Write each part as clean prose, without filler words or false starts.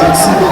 Merci beaucoup.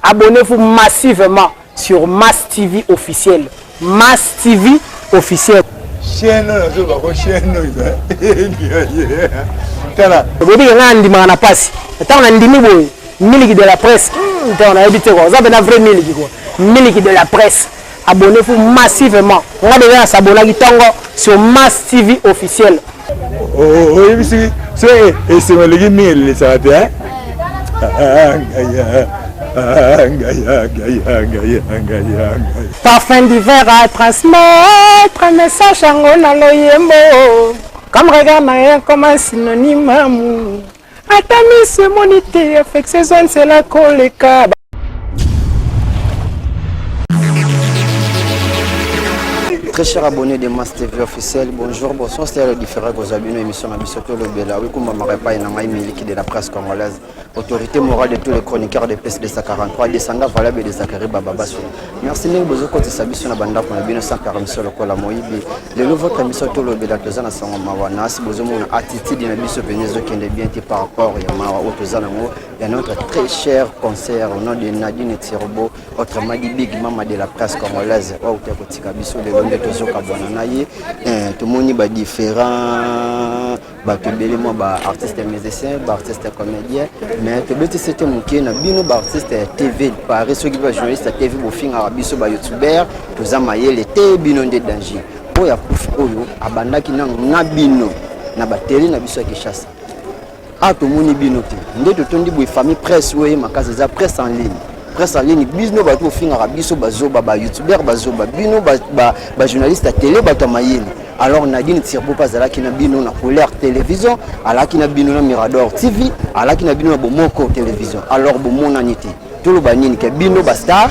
Abonnez-vous massivement sur Mass TV officiel. Mass TV officiel. Chaîne, chaîne. Miliki de la presse. On a évité quoi. Ça c'est vrai miliki quoi. Miliki de la presse. Abonnez-vous massivement. On va devoir s'abonner sur Mass TV officiel. Oui, c'est le mille, ça va. Parfum d'hiver à transmettre un message en loyembo. Comme regarde comme un synonyme amour. Atami ce monité avec ces zones c'est la colléca. Très chers abonnés de Mass TV officiel, bonjour, bonsoir, c'est le différent que vous avez une émission à Bissoto le Bela, oui, comme Marepa et Namaï Miliki de la presse congolaise, autorité morale de tous les chroniqueurs de PSD 43, descendants valables de Zachary Bababasso. Merci Ning Bozoko de Sabiso na Banda pour la bien sans permission le Kola Moïbi. Le nouveau émission tout le Bela Tozana Sango Mawana, si vous avez une attitude de Bisso Penezo qui est bien par rapport à Mawa Otozanamo, et notre très cher concert au nom de Nadine Tirobo, autrement dit Big Mama de la presse congolaise, au Tekotika Bisso de l'homme de Tozoka Bonanaye, tout le monde est différent, artistes musiciens, artistes comédiens, mais tout le monde c'était mon qui n'a bino artiste TV, par ceux qui sont journalistes TV, au fin arabiso ba youtubeur, tous amaye les té bino de danger. Pour ya oyo abanda ki na bino na bateli na biso ki chasse. Ah tout le monde bino te. Ndé to ndi boy famille presse oui makaza za presse en ligne. Presse en ligne business ba to fin arabiso bazoba ba youtubeur bazoba bino ba journaliste à télé ba to mayeli. Alors Nadine Tirbo Pazala qui n'a bino na Colère Télévision, ala qui n'a bino na Mirador TV, ala qui n'a bino na Bomoko Télévision. Alors bomona nité. Tout le banini que bino ba star,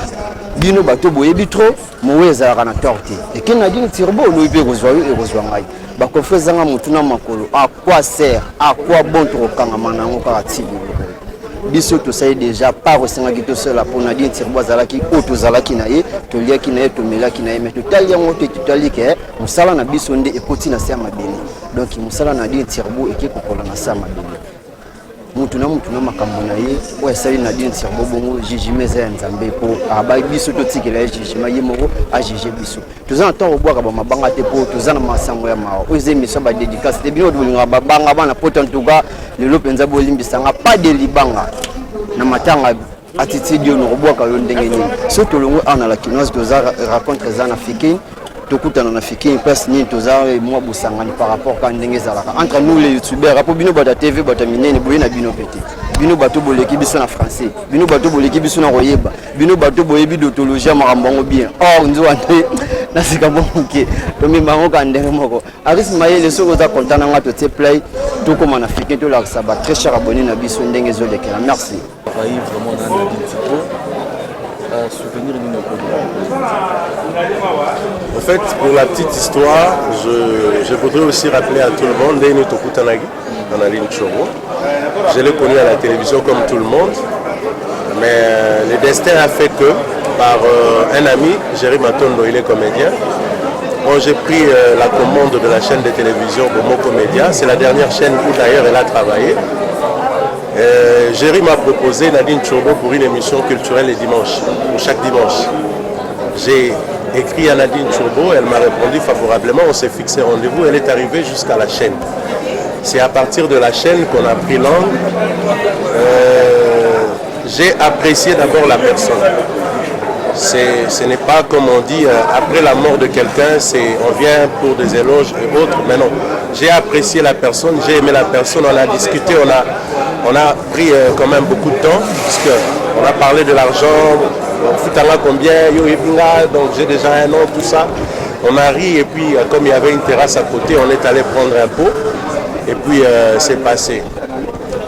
bino ba to boyebi trop, moweza kana torti. Et que Nadine Tirbo no ibe rozwayo et rozwangai. Ba kofezanga mutuna makolo. À quoi sert? À quoi bon to kanga manango ka tibi. Biso to sai déjà pas resenga ki to seul pour Nadine Tirbo Zala qui auto Zala qui naie, to lia qui naie to mela qui naie mais to talia ngoto to tali ke musala na biso nde ekoti na sama beni. Donc musala Nadine Tirbo eke kokola na sama beni. Mutu na makambo na ye o esali Nadine Tirbo bongo jijimeza nzambe po abai biso to tikela jijima ye moko a jije biso. Tozana to obwaka ba mabanga te po tozana masango ya mawa. O eze miso ba dédicace de bino dolinga babanga bana poto ntuka lelo penza bolimbisanga pas de libanga na matanga attitude yo no obwaka yo ndenge nini. So tolongo ana la kinoise toza rencontre zana africaine tokutana na africaine parce ni toza moi busangani par rapport ka ndenge zalaka entre nous les youtubeurs apo bino bata TV bata minene boye na bino pete bino bato boleki biso na français bino bato boleki biso na royeba bino bato boyebi d'otologie makambo bien or nzo ande na sika bonke to mi bango ka ndenge moko aris mayele soko za kontana ngato te play to comme en africain to la saba très cher abonné na biso ndenge zo lekela merci vraiment dans le petit souvenir d'une en fait, pour la petite histoire, je voudrais aussi rappeler à tout le monde Deni Tokutanagi, Analine Choro. Je l'ai connu à la télévision comme tout le monde, mais le destin a fait que, par un ami, Jerry Matondo, il est comédien. Bon, j'ai pris la commande de la chaîne de télévision Bomo Comédia. C'est la dernière chaîne où d'ailleurs elle a travaillé. Jerry m'a proposé Nadine Chorbo pour une émission culturelle les dimanches, pour chaque dimanche. J'ai écrit à Nadine Chorbo, elle m'a répondu favorablement, on s'est fixé rendez-vous, elle est arrivée jusqu'à la chaîne. C'est à partir de la chaîne qu'on a pris langue. J'ai apprécié d'abord la personne. Ce n'est pas comme on dit, après la mort de quelqu'un, on vient pour des éloges et autres, mais non. J'ai apprécié la personne, j'ai aimé la personne, on a discuté, on a pris quand même beaucoup de temps, puisqu'on a parlé de l'argent, combien, donc j'ai déjà un an, tout ça. On a ri et puis comme il y avait une terrasse à côté, on est allé prendre un pot et puis c'est passé.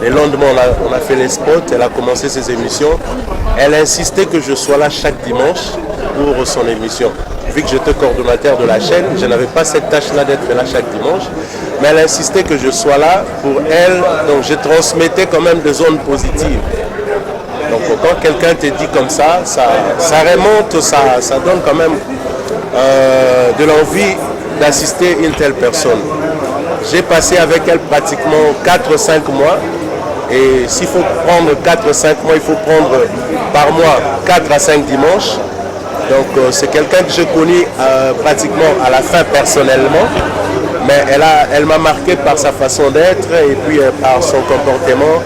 Le lendemain, on a fait les spots, elle a commencé ses émissions. Elle insistait que je sois là chaque dimanche pour son émission. Vu que j'étais coordonnateur de la chaîne, je n'avais pas cette tâche-là d'être là chaque dimanche. Mais elle insistait que je sois là pour elle, donc je transmettais quand même des ondes positives. Donc quand quelqu'un te dit comme ça remonte, ça donne quand même de l'envie d'assister une telle personne. J'ai passé avec elle pratiquement 4-5 mois. Et s'il faut prendre 4-5 mois, il faut prendre par mois 4 à 5 dimanches. Donc c'est quelqu'un que je connais pratiquement à la fin personnellement. Mais elle m'a marqué par sa façon d'être et puis par son comportement.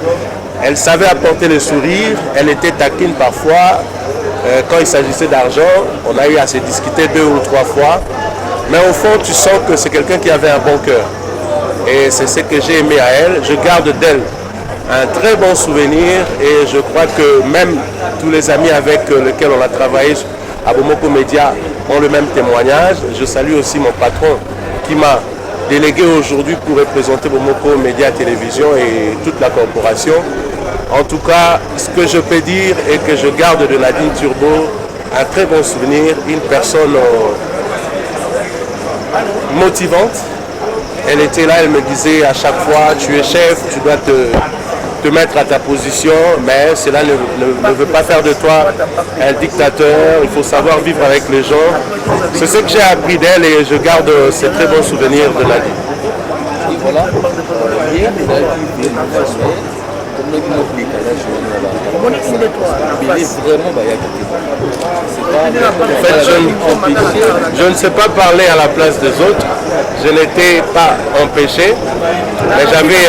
Elle savait apporter le sourire, elle était taquine parfois. Quand il s'agissait d'argent, on a eu à se discuter 2 ou 3 fois. Mais au fond, tu sens que c'est quelqu'un qui avait un bon cœur. Et c'est ce que j'ai aimé à elle. Je garde d'elle un très bon souvenir et je crois que même tous les amis avec lesquels on a travaillé à Bomoko Média ont le même témoignage. Je salue aussi mon patron qui m'a délégué aujourd'hui pour représenter Bomoko Média Télévision et toute la corporation. En tout cas, ce que je peux dire est que je garde de Nadine Turbo un très bon souvenir, une personne motivante. Elle était là, elle me disait à chaque fois, tu es chef, tu dois te mettre à ta position, mais cela ne veut pas faire de toi un dictateur, il faut savoir vivre avec les gens. C'est ce que j'ai appris d'elle et je garde ces très bons souvenirs de Nadine. Et voilà, en fait, je ne sais pas parler à la place des autres. Je n'étais pas empêché, mais j'avais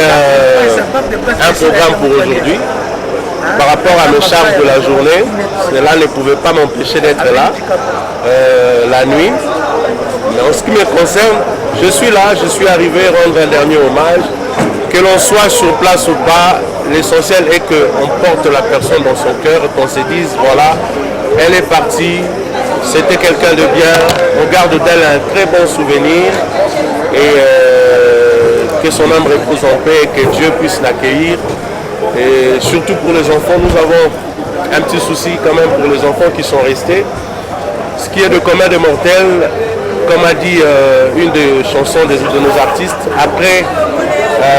un programme pour aujourd'hui. Par rapport à mes charges de la journée, cela ne pouvait pas m'empêcher d'être là la nuit. Mais en ce qui me concerne, je suis là, je suis arrivé rendre un dernier hommage. Que l'on soit sur place ou pas, l'essentiel est qu'on porte la personne dans son cœur et qu'on se dise, voilà, elle est partie, c'était quelqu'un de bien, on garde d'elle un très bon souvenir et que son âme repose en paix et que Dieu puisse l'accueillir. Et surtout pour les enfants, nous avons un petit souci quand même pour les enfants qui sont restés. Ce qui est de commun des mortels, comme a dit une des chansons de nos artistes, après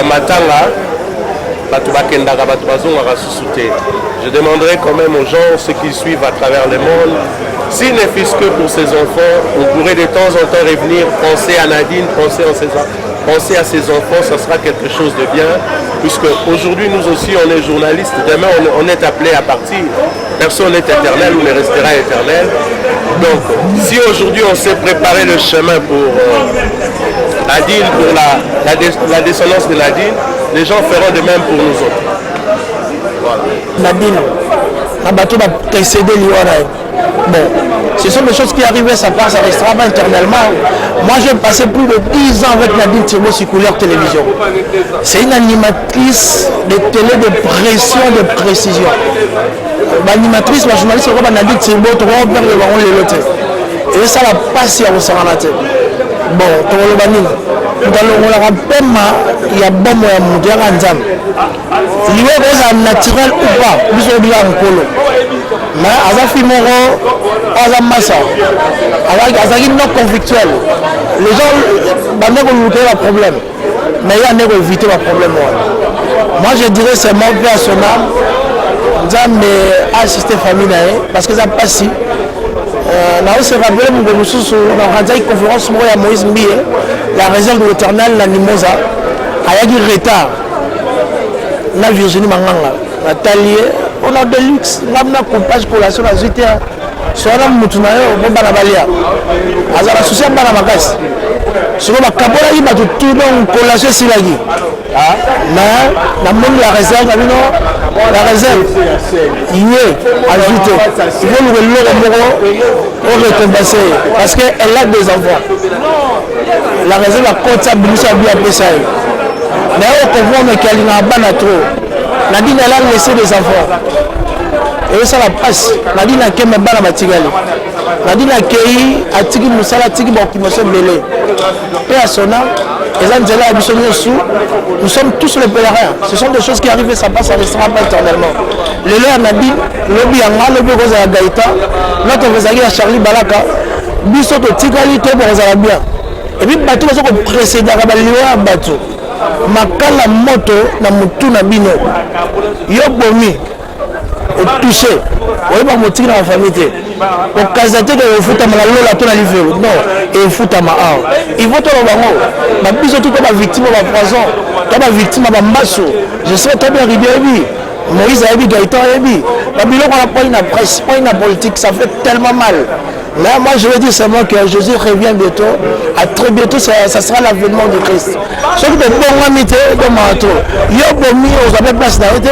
Matanga, je demanderai quand même aux gens, ceux qui suivent à travers le monde, s'il ne fût que pour ces enfants, on pourrait de temps en temps revenir, penser à Nadine, penser à ses enfants, ça sera quelque chose de bien, puisque aujourd'hui nous aussi on est journalistes, demain on est appelé à partir, personne n'est éternel ou ne restera éternel. Donc si aujourd'hui on s'est préparé le chemin pour Nadine, pour la descendance de Nadine, les gens feront de même pour nous autres. Voilà. Nadine, la bateau va précéder l'Iwana. Bon, ce sont des choses qui arrivent, ça passe, ça restera pas éternellement. Moi, j'ai passé plus de 10 ans avec Nadine Turbo sur Couleur Télévision. C'est une animatrice de télé de pression, de précision. L'animatrice, la journaliste, c'est Nadine Turbo, tu vas faire le baron les lots. Et ça va passer à vous bon, tu vas le banir. Il y a bon moyen de dire un zam. L'IWE est naturel ou pas, nous sommes bien en colo. Mais à la fin, à la masse, à la non conflictuel. Les gens vont éviter le problème. Mais il y a un éviter le problème. Moi, je dirais c'est mon père à son âme. Zam assisté famille parce que ça passe si. On se rappelle que nous avons une conférence à Moïse Mbie, la réserve de l'éternel, la Nimosa, il y a du retard. La Virginie Manganga, la Talier, on a de luxe, on a un compage pour la solacité. Soit on a un mouton, on a un balia. Alors la société a un bagage. Sur la capola, il va tout le monde collager sur la vie. Mais la réserve, la réserve, il est ajouté. Il faut nous récompenser parce qu'elle a des enfants. La réserve a compté ça, bien après ça. Mais on comprend qu'elle n'a pas trop. Nadine, elle a laissé des enfants. Et ça la passe. Nadine a qu'elle pas la matigali. Nadine a cueilli, a tigui moussala, tigui bon qui me sont mêlés. Et à son âme, Nous sommes tous les pèlerins. Ce sont des choses qui arrivent et ça passe, ça ne restera pas éternellement. Le lait Nabi, le Bianga, le Bogoza Gaïta, notre Vezagi à Charlie Balaka, Bissoto Tikali, Tobo bien. Et puis, bateau, ça va précéder à Baliwa bateau. Makala moto na mutu na bino. Yobomi. Au touché. Oui, pas motivé dans la famille. Au casate que vous foutez à la lola tout la livre. Non, et fout à ma art. Il faut tout le bango. Ma biso tout comme victime de la poison. Comme victime de Mbasso. Je serais très bien arrivé. Moïse a dit Gaëtan a dit. La bilo qu'on a pas une presse, pas une politique, ça fait tellement mal. Mais moi je veux dire seulement que Jésus revient bientôt. À très bientôt, ça sera l'avènement de Christ. Ce qui est bon, on mité de Marato. Il y a bomi aux appels place d'arrêté.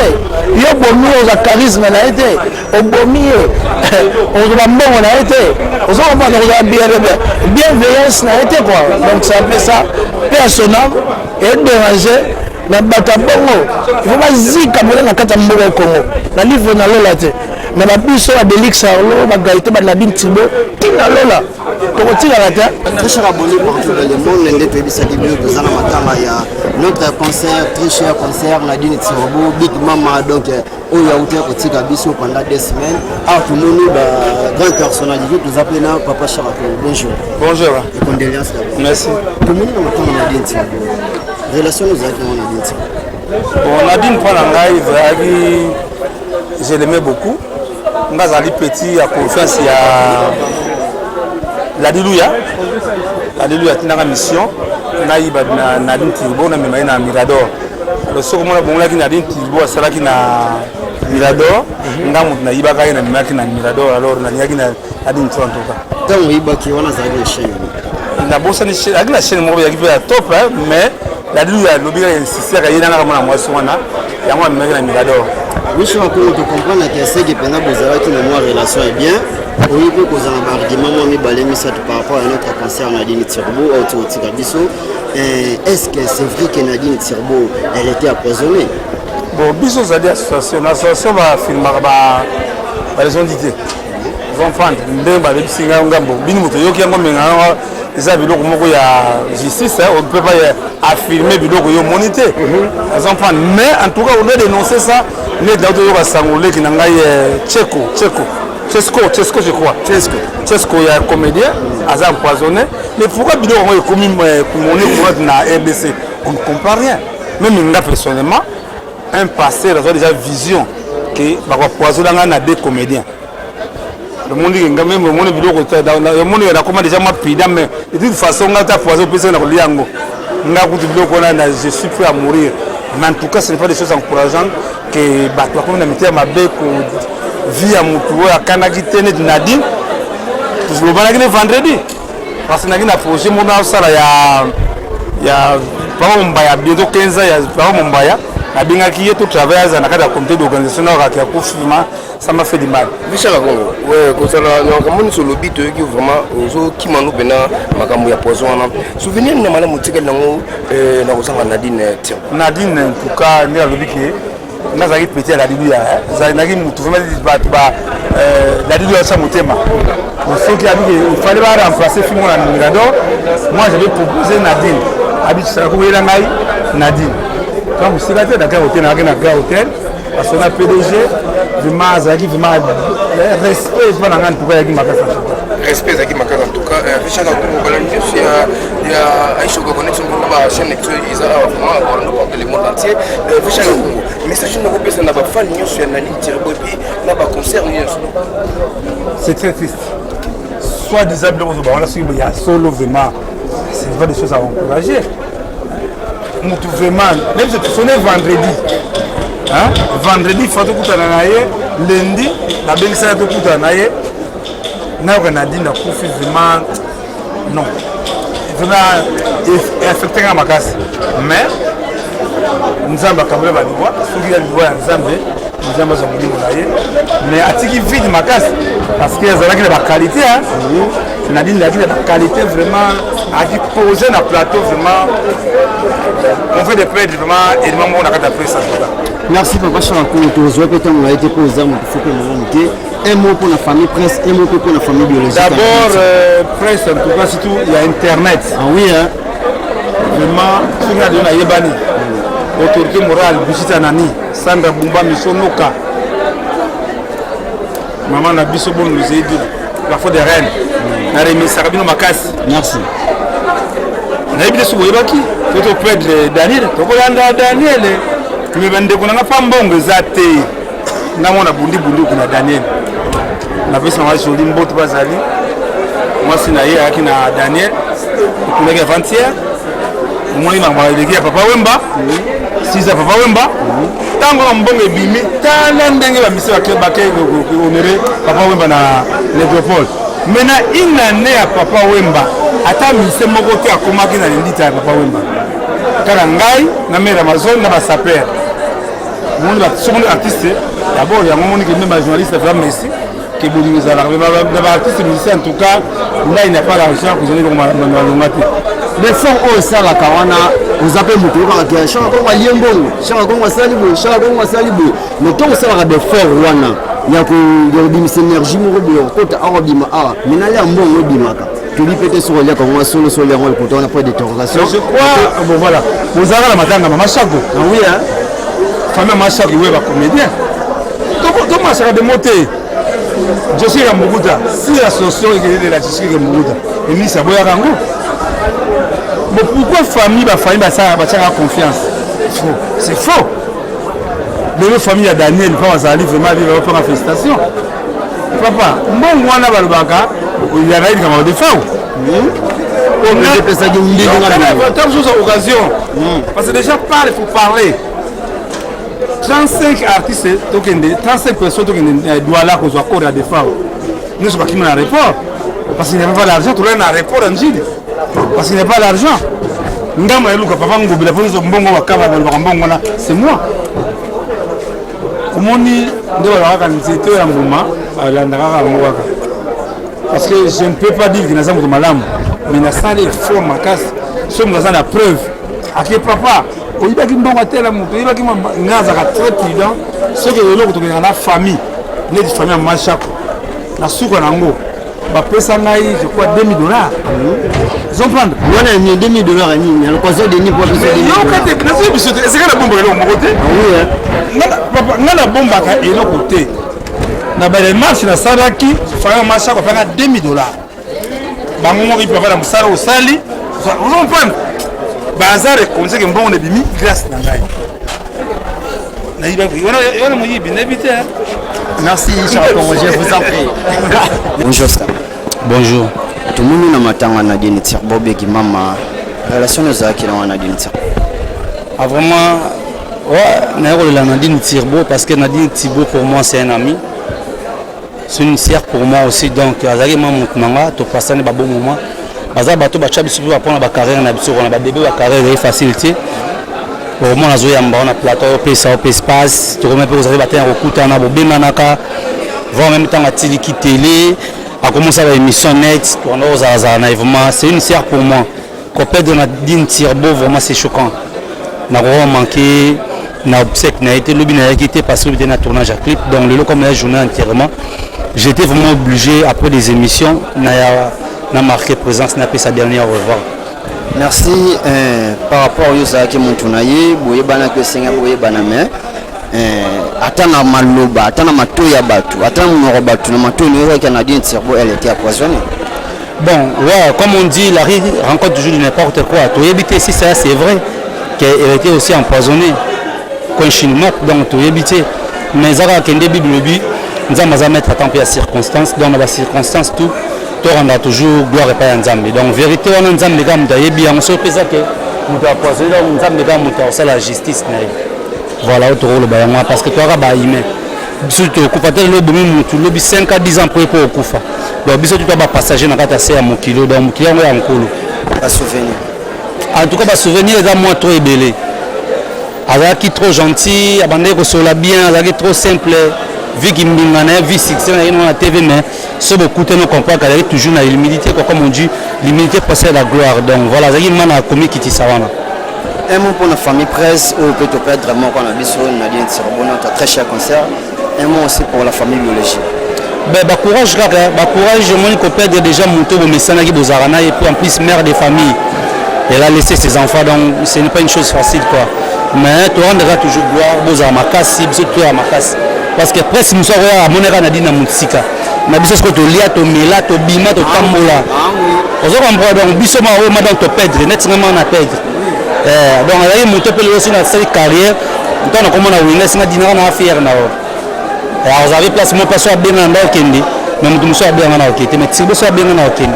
Il y a bomi aux charisme d'arrêté. Au bomi aux bambons on a été. Aux hommes on a bienveillance d'arrêté quoi. Donc c'est un peu ça. Personnel et dérangé. Mais batabongo, il faut pas dire que na kata mboka Congo. Na livre na lola te. Mais la biso a Delix Arlo, ba Gaëtan ba Nadine Thibault, qui na lola. Pour tirer la terre. Très cher abonné partout dans le monde, l'endé pays ça dit bien que ça na matanga ya notre concert, très cher concert Nadine Thibault, Big Mama donc au yaouté ko tika biso pendant 2 semaines. Ah tout le monde grand personnalité nous appelons Papa Charako. Bonjour. Bonjour. Et condoléances. Merci. Tout le monde matanga Nadine Thibault. Relation nous avec Nadine Thibault. Bon, Nadine Panangaï, je l'aimais beaucoup. Ngazali petit a confiance à l'Alléluia. L'Alléluia est une mission. Naïba Nadine Thibault na même na Mirador. Le second moment bon là qui Nadine Thibault a cela qui na Mirador. Ngamu na Iba kai na maki na Mirador alors na yaki na Nadine Thibault en tout cas. Tant Iba qui on a zali chaîne. Na bossa ni chaîne, la chaîne mo ya qui fait top mais l'Alléluia l'obéi insister à yena na kama na mwasi wana. Yango maki na Mirador. Oui, je crois que tu comprends que c'est que pendant que vous avez une relation est bien. Oui, que vous avez un argument, moi, je vais par rapport à notre concert Nadine Thibault autour de Tigabiso. Est-ce que c'est vrai que Nadine Thibault elle était empoisonnée? Bon, biso zali l'association va filmer les entités. Ils vont prendre des balles de singa ngambo. Bini moto yoki yango menga eza biloko moko ya justice, on ne peut pas affirmer biloko yo monité. Ils vont prendre mais en tout cas on a dénoncé ça. Les d'autres yo basangolé qui nangai Chesco je crois. Chesco il y a un comédien asa empoisonné. Mais pourquoi biloko yo komi monné na RDC? On ne comprend rien. Même moi personnellement un passé a déjà vision que va poisonner na des comédiens. Le monde qui même le monde biloko le monde il a comment déjà moi pida mais de toute façon ngata poison personne na liango. Ngakuti biloko na je suis prêt à mourir. Mais en tout cas ce n'est pas des choses encourageantes que bato comme na mitia mabe ko via mutuo ya kanaki tene Nadine. Tout le monde vendredi. Parce que na projet mon sala ya pas Mombaya bientôt 15 ans ya pas Mombaya. Abingaki yetu travailler na kada comité d'organisation na ka kufima ça m'a fait du mal. Michel Agongo, ouais, concernant le sur le but qui vraiment aux qui m'ont bena makambo ya poison na. Souvenir na mala mutika nango na kozanga Nadine Thibault. Nadine en tout cas ni alobi ke na zaki petit à la Libya za naki mutu vraiment ba la Libya ça motema. Ce qui a dit il fallait pas remplacer Fimo na Mirador. Moi j'avais proposé Nadine. Habite ça ko yela ngai Nadine. Quand vous savez d'accord hôtel na hôtel parce qu'on a PDG vraiment zaki vraiment respect pas na tout cas yaki makasa. Respect zaki makasa en tout cas Richard Agongo balangi sur ya Aisha ko connexion ko ba chaîne actuelle ils a vraiment pour le monde entier Richard Agongo message na ko pesa na ba fan nyo sur Nadine Thibault puis na ba concert nyo. C'est très triste. Soit disant on a suivi il y a solo vraiment c'est pas des choses à encourager. Mutu vraiment même si tu sonnes vendredi hein vendredi il faut tout kutana naye lundi la bengisa tout kutana naye na Nadine na kufi vraiment non vraiment affecté à ma casse mais nous avons quand même aller voir ceux qui viennent voir ensemble nous avons besoin de naye mais atiki vite ma casse parce que ça a la qualité hein Nadine a la qualité vraiment a dit poser na plateau vraiment on fait des prêts vraiment et vraiment on a fait ça. Merci Papa Charako, tu vois peut-être on a été posé il faut que nous monter un mot pour la famille presse, un mot pour la famille biologique. D'abord presse en tout cas surtout il y a internet. Ah oui hein. vraiment soki na dona yebani autorité morale Brigitte Nani Sandra Bumba Misonoka maman na biso bon nous aider la faute des reines na remisaka bino makasi merci nayebi te soki boyebaki to topedre Daniel tokolanda Daniel me bandeko nanga mpa mbongo eza te ngamona bundi kuna Daniel napesi nanga joli mboto bazali mwasi na ye ayaki na Daniel ekulaki avant-hier omoni makambo eleki ya papa Wemba siza papa Wemba ntango na mbongo ebimi tala ndenge bamisi bake honore papa Wemba na Nécropole me na une année ya papa Wemba ata mise moko te akomaki na lindita ya papa Wemba kaka ngai na mère Amazon na basaper moni soki artiste d'abord yango moniki même bajournaliste affaire Messi que bolingo ezalaka na baartiste musicien en tout cas là il n'y a pas d'argent kuzali balonga te l'effort oyo esalaka wana oza mpe moto oyokaka chaka kongo alie mbongo chaka kongo asali boye chaka kongo asali boye mais ntongo osalaka d'effort wana ya kobimisa énergie moko boye okota awa bima awa maintenant lia mbongo ebimaka tobi pe te soki oliaka ngo solo solo yango ekota wana po détoration je crois bon voilà ozalaka na matanga mama Chako oui hein famille mama Chako we bacomédien tomasaka de mote Josie Muguta si l'association est la Josie Muguta et ni ça boya rango mais pourquoi famille ça a confiance c'est faux les famille à Daniel pas azali vraiment vivre pour la félicitation papa mon wana balobaka il y a une camarade de faux on a fait ça d'une occasion parce que déjà parle il faut parler 35 artistes, 35 personnes qui doivent là qu'on soit encore à défense. Nous sommes pas qui dans l'aéroport. Parce qu'il n'y a pas l'argent, tout le monde dans l'aéroport en Gilles. Parce qu'il n'y a pas l'argent. C'est moi. Parce que je ne peux pas dire que nous avons malade. Mais nous avons des formes à casse. Nous avons la preuve. À qui papa oyibaki mbongo atela moto oyibaki nga azaka très prudent soki eloko tokendaka na famille neti famille ya mama Chako na suka nango bapesa ngai je crois $2000 ozomprendre wana ni $2000 nini alokoza deni po apesa $2000 nazoyi biso te esika na bombaka eloko moko te nga na bombaka eloko te na bademarche nasalaki famille ya mama Chako apanga $2000 bango moko ipapa na mosala osali ozomprendre bazar conseil que bon on bimi grâce na ngai na iba on mo yibi na bité merci cher Congo je vous en prie bonjour ça bonjour tout le monde na matanga na Nadine Tirbo beki mama relation za ki na Nadine Tirbo vraiment ouais na rôle la Nadine Tirbo parce que Nadine Tirbo pour moi c'est un ami c'est une sœur pour moi aussi donc azaki maman nanga to passer ba bon moment baza bato bacha biso pour na ba carrière na biso na ba début ba carrière et facilité au moins azo yamba na plateau au espace to même pour vous avez battu un recoute na bo benanaka voir même temps atili ki télé a commencé la émission net pour nous azana vraiment c'est une sœur pour moi copé de Nadine Tirbo vraiment c'est choquant na vraiment manqué na obsèque na été lobby na quitté parce que c'était un tournage à clip donc le comme la journée entièrement j'étais vraiment obligé après des émissions n'a marqué présence n'a pas sa dernière revoir. Merci par rapport à Yosa qui montunaye boye bana que senga boye bana mais atana maloba atana matoya batu atana moro batu na matoni yo Nadine Tirbo elle était empoisonnée. Bon ouais comme on dit la rencontre toujours de n'importe quoi to yebité si ça c'est vrai qu'elle était aussi empoisonnée conchinement donc to yebité mais zaka kende biblibi nous allons mettre à temps et à circonstances dans la circonstance tout on a toujours gloire et pas Nzambe donc vérité on Nzambe ga muta yebi on se pesa que muta poisonné donc Nzambe ga muta ça la justice na voilà autre le ba moi parce que toi ga ba humain surtout ko patela le bomi mutu lobi 5 à 10 ans pour okufa donc biso tu ba passager na kata c'est à mon kilo donc mon kilo ya nkolo pas souvenir en tout cas ba souvenir eza moi trop ébélé azaki trop gentil abandé ko sola bien azaki trop simple vu qu'il m'ingane vu succès na la TV mais ce beaucoup de nous comprend qu'elle est toujours dans l'humilité comme on dit l'humilité possède la gloire donc voilà ça qui m'a na commis qui sawana un mot pour la famille presse ou peut-être perdre vraiment qu'on a vu sur Nadine Tirbo notre très cher concert un mot aussi pour la famille biologique ben bah courage kaka bah courage moi qu'on perdre déjà mon tour au messana qui bozarana et puis en plus mère de famille Elle a laissé ses enfants, donc ce n'est pas une chose facile quoi. Mais tu rendras toujours gloire, beaux à ma casse, surtout à ma casse. Parce que presque nous sommes à mon era nadina mutsika. Na biso ko to lia to mela to bima to tambola. Ozo comprendre donc biso ma o madame to perdre, net vraiment na perdre. Donc là il monte pele aussi na cette carrière, donc on comment na winner singa dina na affaire na. Alors vous avez place mon perso bien na okende, mais mutu muso bien na okete, mais tibo so bien na okende.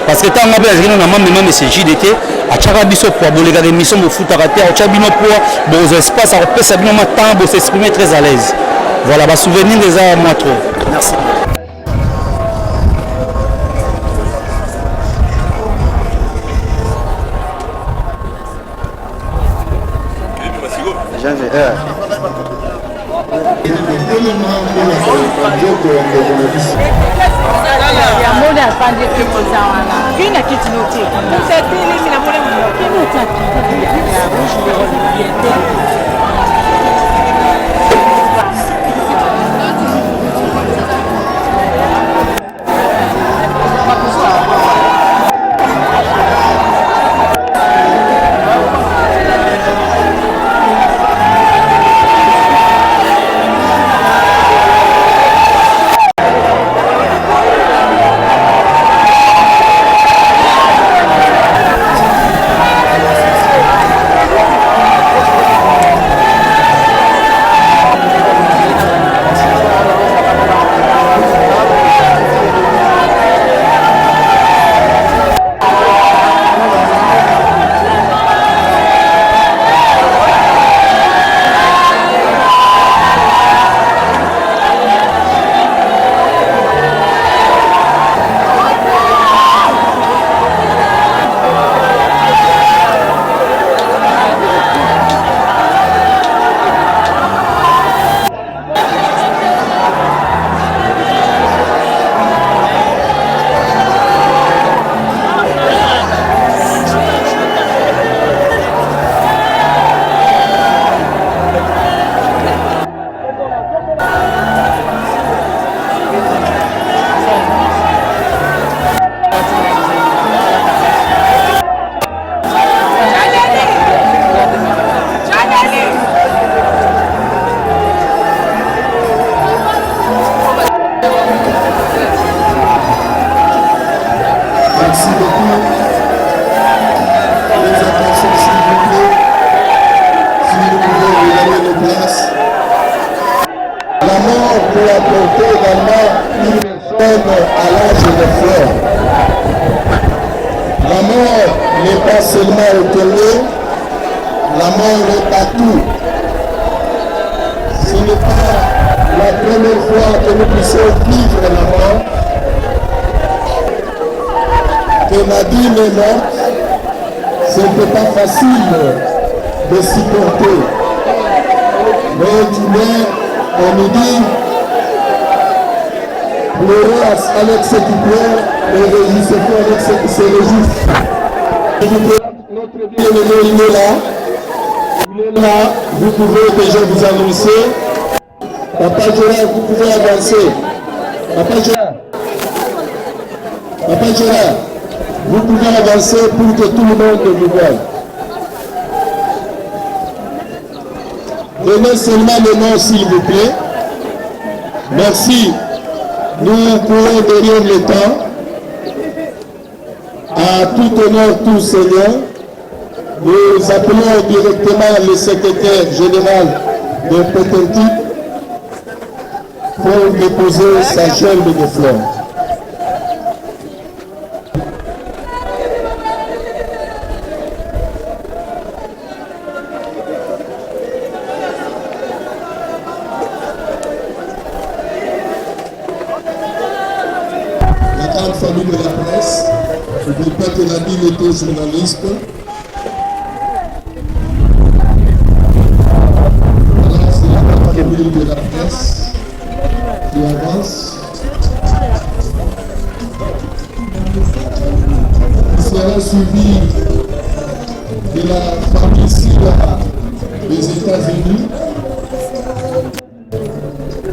Parce que tant que bien na mama même c'est JDT a chaka biso pour bolega des missions de foot à terre, a chaka bino pour beaux espaces, a repère bino matin pour s'exprimer très à l'aise. Voilà, bah souvenir des arts à moi trop. Merci. Vous pouvez déjà vous annoncer. Papa Gérard, vous pouvez avancer. Papa Gérard, vous pouvez avancer pour que tout le monde vous voie. Donnez seulement le nom s'il vous plaît. Merci. Nous courons derrière le temps. À tout honneur, tout Seigneur. Nous appelons directement le secrétaire général de Pétentique pour déposer sa gerbe de fleurs. La grande famille de la presse, je ne dis pas que la ville était journaliste. De la presse qui avance. Il sera suivi de la famille Silla des États-Unis.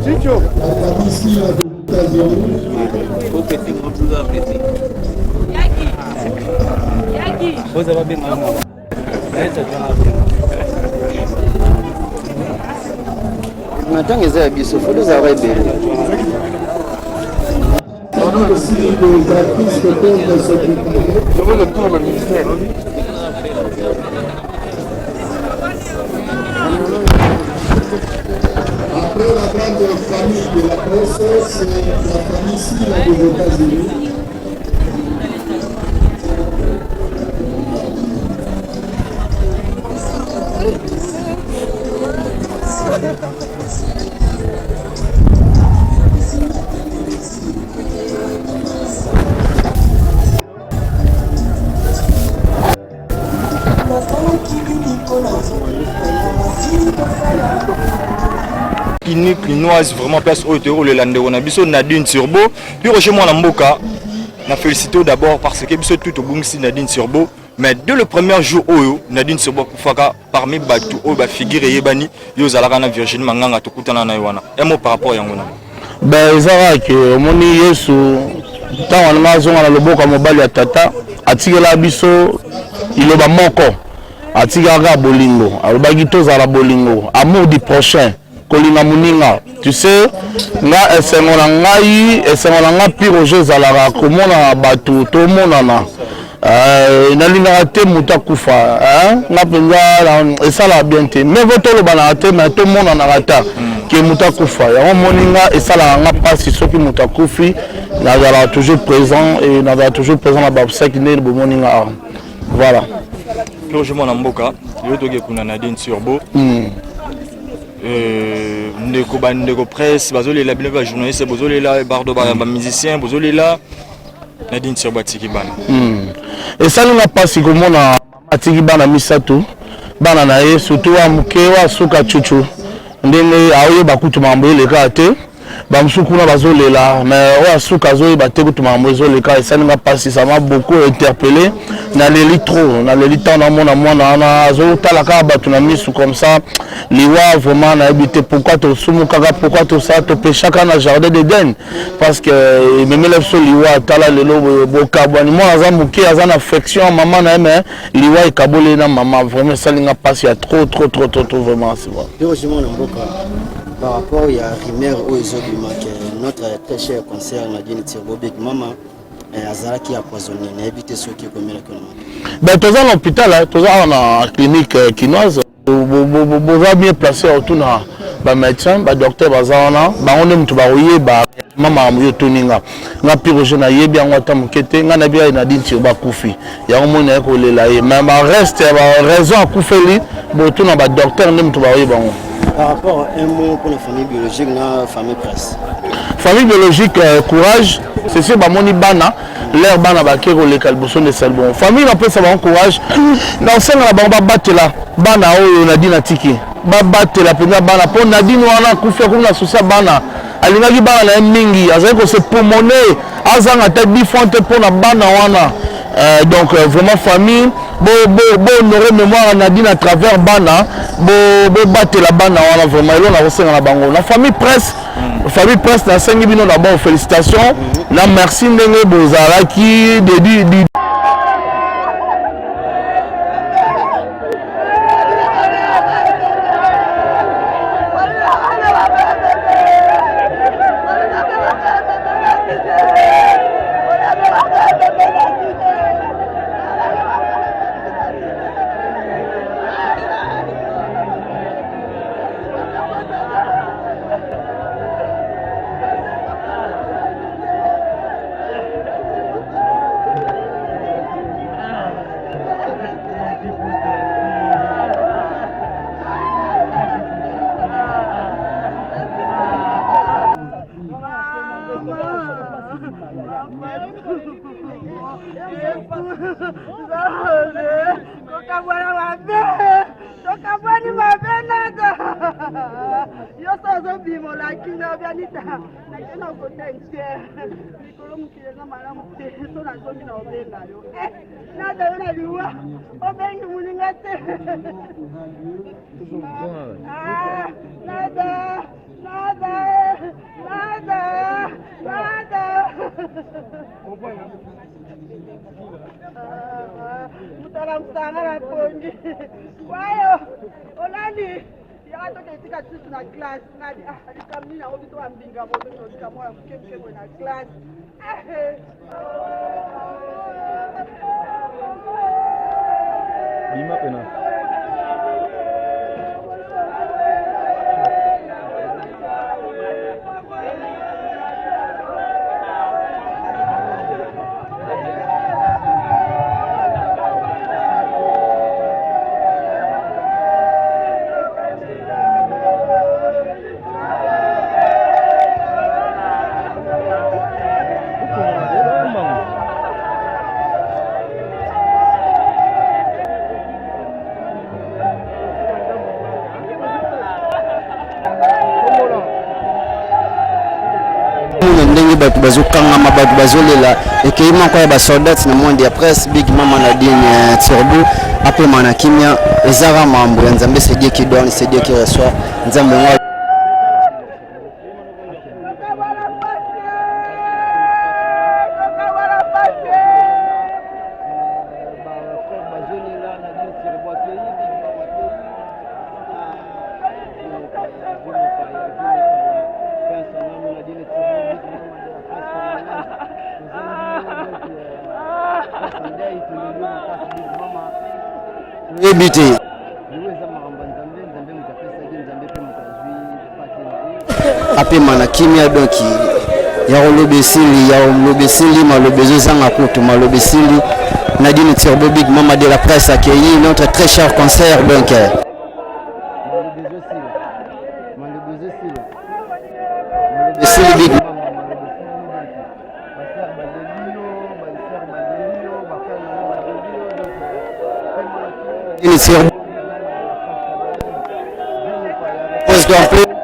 La famille Silla des États-Unis. Vous avez bien Maintenant, ils ont bis, il faut les avoir belle. Aussi les artistes peuvent s'occuper. Je veux le tour le ministère. Après la grande famille de la presse, c'est la famille civile des États-Unis. Quinoise vraiment place au Théo le Landé on a biso Nadine Turbo puis chez moi Mboka na félicité d'abord parce que biso tout au bungsi Nadine Turbo mais dès le premier jour oyo Nadine Turbo kufaka parmi batu oyo ba figure yebani yo zalaka na Virginie Manganga tokutana na wana un mot par rapport yango na ben ezaka ke moni Yesu tant on a zonga na loboko mobali ya tata atikela biso iloba moko atikaka bolingo alobaki tozala bolingo amour du prochain kolinga muninga tu sais nga esengo na ngai esengo na nga pire oje ezalaka komona bato tomonana nalingaka te moto akufa nga mpenza esalaka bien te mais vo tolobanaka te mais tomonanaka ta ke moto akufa yango moninga esalaka nga mpasi soki moto akufi nazalaka toujours présent et nazalaka toujours présent na babosaki ndenge bomoninga awa voilà puis chez moi Mboka yo toke kuna Nadine Turbo ndeko presse bazolela bino ba journaliste bazolela bardo ba musicien bazolela Nadine Turbo atiki bana esalinga mpasi komona atiki bana misato bana na ye surtout wa moke wa suka chuchu ndenge aoyeba kutu makambo eleka te bamosusu kuna bazolela mais oyo asuka azoyeba te kutu makambo ezoleka esalinga mpasi ça m'a beaucoup interpellé naleli trop naleli ntango namona mwana wana azotala kaka bato na misu comme ça liwa vraiment nayebi te pourquoi tosumukaka pourquoi tosala topeshaka na jardin d'Eden parce que ememela biso liwa atala lelo bokabwani mwana aza moke aza na affection mama na ye mais liwa ekaboli na mama vraiment esalinga mpasi ya trop vraiment c'est bon par rapport à la rumeur où ils ont dit que notre très cher concert Nadine Turbo Big Mama Azara qui a empoisonné, n'a évité ceux qui commettent la ben tous à l'hôpital, tous à la clinique quinoise, vous avez bien placé autour de médecin, docteur Bazana, on aime tout barouiller, maman amuyo tuninga, n'a pire je n'ai bien ou tam kete, n'a bien Nadine Turbo Koufi, il y a un monde qui est là, mais reste raison à Koufeli, bon tout na docteur n'aime tout barouiller bon. Par rapport à un mot pour la famille biologique, la famille presse. Famille biologique, courage, c'est sûr, moni bana, l'air bana bakero les calbosson de salbon. Famille après ça va en courage. Dans ce là on va battre là, bana o Nadine atiki. Ba battre la pena bana pour Nadine wana kufa comme la soucia bana. Alingaki bana na mingi, azako se pulmoner, azanga tête bifonte pour na bana wana. Donc vraiment famille bo honorer mémoire Nadine à travers bana bo battre la bana wana vraiment elo na kosenga na bango na famille presse na sengi bino d'abord félicitations na merci ndenge bozalaki de msanga na pongi. Wayo, olani. Ya to ke tika tutu na class. Na di alikamni na obi to ambinga boto to tika moya mkemke na class. Bima pena. ndenge bato bazokangama bato bazolela ekei moko ya basoldate na monde ya presse big mama Nadine Turbo apema na kimia ezaka mambo ya nzambe c'est Dieu qui donne c'est Dieu qui reçoit nzambe ngo ebite apema na kimia donc ya lobesili malobe ezozanga kutu malobe esili Nadine Turbo big mama de la presse accueilli notre très cher concert donc big Turbo pose d'emploi